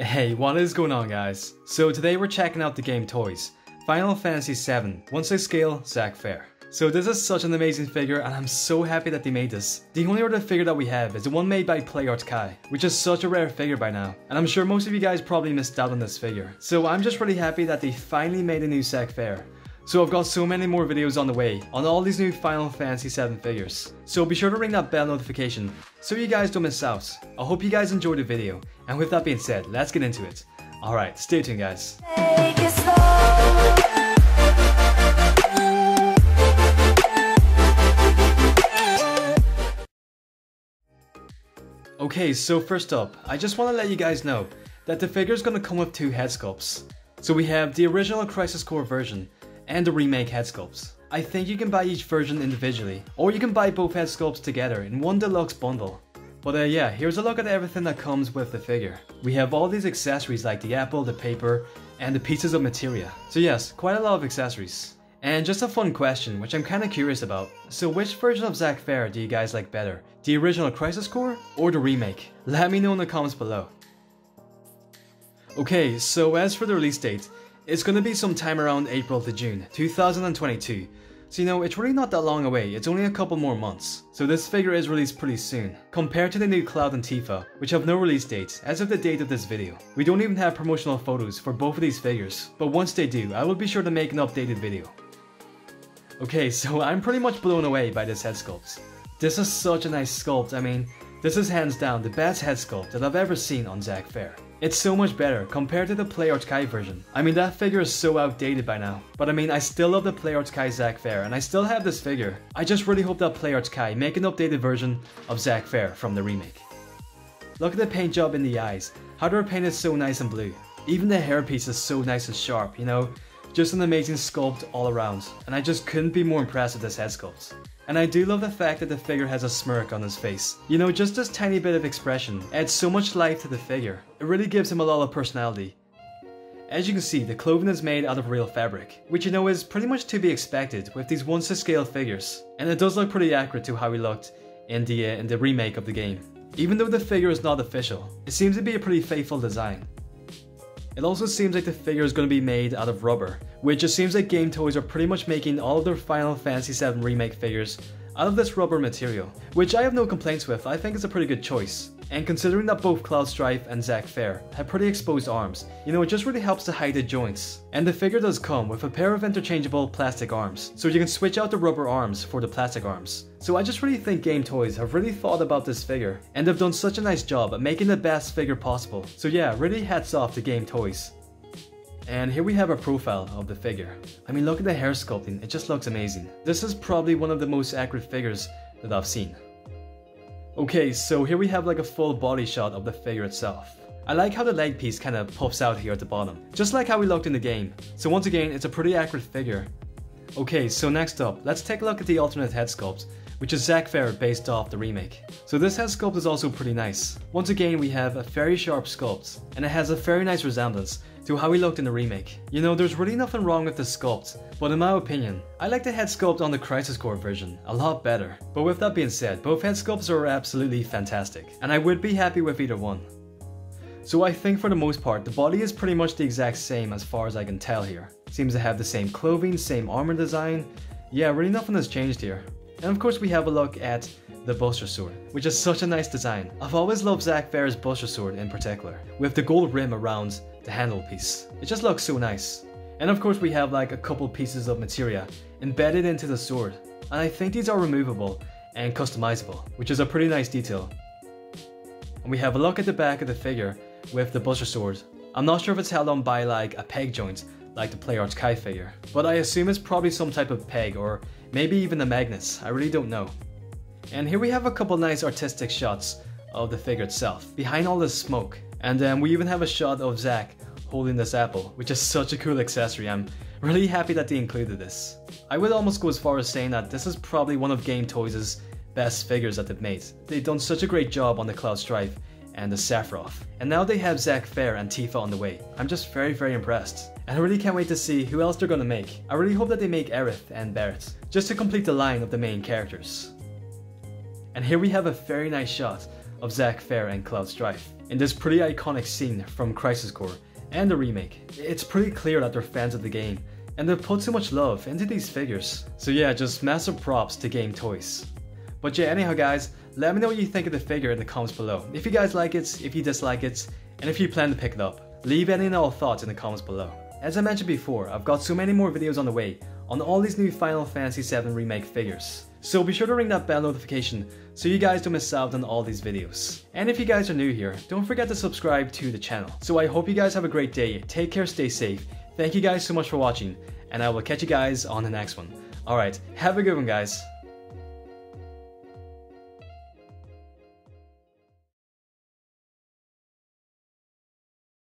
Hey, what is going on guys? So today we're checking out the GameToys Final Fantasy VII 1/6 scale Zack Fair. So this is such an amazing figure and I'm so happy that they made this. The only other figure that we have is the one made by PlayArt Kai, which is such a rare figure by now. And I'm sure most of you guys probably missed out on this figure. So I'm just really happy that they finally made a new Zack Fair. So I've got so many more videos on the way on all these new Final Fantasy VII figures. So be sure to ring that bell notification so you guys don't miss out. I hope you guys enjoyed the video. And with that being said, let's get into it. Alright, stay tuned guys. Okay, so first up, I just want to let you guys know that the figure is going to come with two head sculpts. So we have the original Crisis Core version and the remake head sculpts. I think you can buy each version individually, or you can buy both head sculpts together in one deluxe bundle. But yeah, here's a look at everything that comes with the figure. We have all these accessories like the apple, the paper, and the pieces of materia. So yes, quite a lot of accessories. And just a fun question, which I'm kinda curious about. So which version of Zack Fair do you guys like better? The original Crisis Core or the remake? Let me know in the comments below. Okay, so as for the release date, it's gonna be sometime around April to June 2022. So you know, it's really not that long away, it's only a couple more months. So this figure is released pretty soon, compared to the new Cloud and Tifa, which have no release dates as of the date of this video. We don't even have promotional photos for both of these figures, but once they do, I will be sure to make an updated video. Okay, so I'm pretty much blown away by this head sculpt. This is such a nice sculpt. I mean, this is hands down the best head sculpt that I've ever seen on Zack Fair. It's so much better compared to the PlayArt Kai version. I mean, that figure is so outdated by now. But I mean, I still love the PlayArt Kai Zack Fair and I still have this figure. I just really hope that PlayArt Kai make an updated version of Zack Fair from the remake. Look at the paint job in the eyes. How they're painted so nice and blue. Even the hairpiece is so nice and sharp, you know? Just an amazing sculpt all around. And I just couldn't be more impressed with this head sculpt. And I do love the fact that the figure has a smirk on his face. You know, just this tiny bit of expression adds so much life to the figure. It really gives him a lot of personality. As you can see, the clothing is made out of real fabric, which you know is pretty much to be expected with these 1/6 scale figures. And it does look pretty accurate to how he looked in the remake of the game. Even though the figure is not official, it seems to be a pretty faithful design. It also seems like the figure is going to be made out of rubber, which it seems like GameToys are pretty much making all of their Final Fantasy VII Remake figures out of this rubber material, which I have no complaints with. I think it's a pretty good choice. And considering that both Cloud Strife and Zack Fair have pretty exposed arms, you know, it just really helps to hide the joints. And the figure does come with a pair of interchangeable plastic arms, so you can switch out the rubber arms for the plastic arms. So I just really think GameToys have really thought about this figure, and they've done such a nice job at making the best figure possible. So yeah, really hats off to GameToys. And here we have a profile of the figure. I mean, look at the hair sculpting, it just looks amazing. This is probably one of the most accurate figures that I've seen. Okay, so here we have like a full body shot of the figure itself. I like how the leg piece kind of puffs out here at the bottom, just like how he looked in the game. So once again, it's a pretty accurate figure. Okay, so next up, let's take a look at the alternate head sculpt, which is Zack Fair based off the remake. So this head sculpt is also pretty nice. Once again, we have a very sharp sculpt, and it has a very nice resemblance to how he looked in the remake. You know, there's really nothing wrong with the sculpt, but in my opinion, I like the head sculpt on the Crisis Core version a lot better. But with that being said, both head sculpts are absolutely fantastic, and I would be happy with either one. So I think for the most part, the body is pretty much the exact same as far as I can tell here. Seems to have the same clothing, same armor design. Yeah, really nothing has changed here. And of course we have a look at the Buster Sword, which is such a nice design. I've always loved Zack Fair's Buster Sword in particular, with the gold rim around the handle piece. It just looks so nice. And of course we have like a couple pieces of materia embedded into the sword. And I think these are removable and customizable, which is a pretty nice detail. And we have a look at the back of the figure with the Buster Sword. I'm not sure if it's held on by like a peg joint, like the PlayArt Kai figure, but I assume it's probably some type of peg or maybe even the magnets, I really don't know. And here we have a couple nice artistic shots of the figure itself, behind all this smoke. And we even have a shot of Zack holding this apple, which is such a cool accessory. I'm really happy that they included this. I would almost go as far as saying that this is probably one of GameToys' best figures that they've made. They've done such a great job on the Cloud Strife and the Sephiroth. And now they have Zack Fair and Tifa on the way. I'm just very impressed. And I really can't wait to see who else they're gonna make. I really hope that they make Aerith and Barret, just to complete the line of the main characters. And here we have a very nice shot of Zack Fair and Cloud Strife. in this pretty iconic scene from Crisis Core and the remake. It's pretty clear that they're fans of the game, and they've put so much love into these figures. So yeah, just massive props to GameToys. But yeah, anyhow guys, let me know what you think of the figure in the comments below. If you guys like it, if you dislike it, and if you plan to pick it up. Leave any and all thoughts in the comments below. As I mentioned before, I've got so many more videos on the way on all these new Final Fantasy VII Remake figures. So be sure to ring that bell notification so you guys don't miss out on all these videos. And if you guys are new here, don't forget to subscribe to the channel. So I hope you guys have a great day, take care, stay safe, thank you guys so much for watching, and I will catch you guys on the next one. Alright, have a good one guys.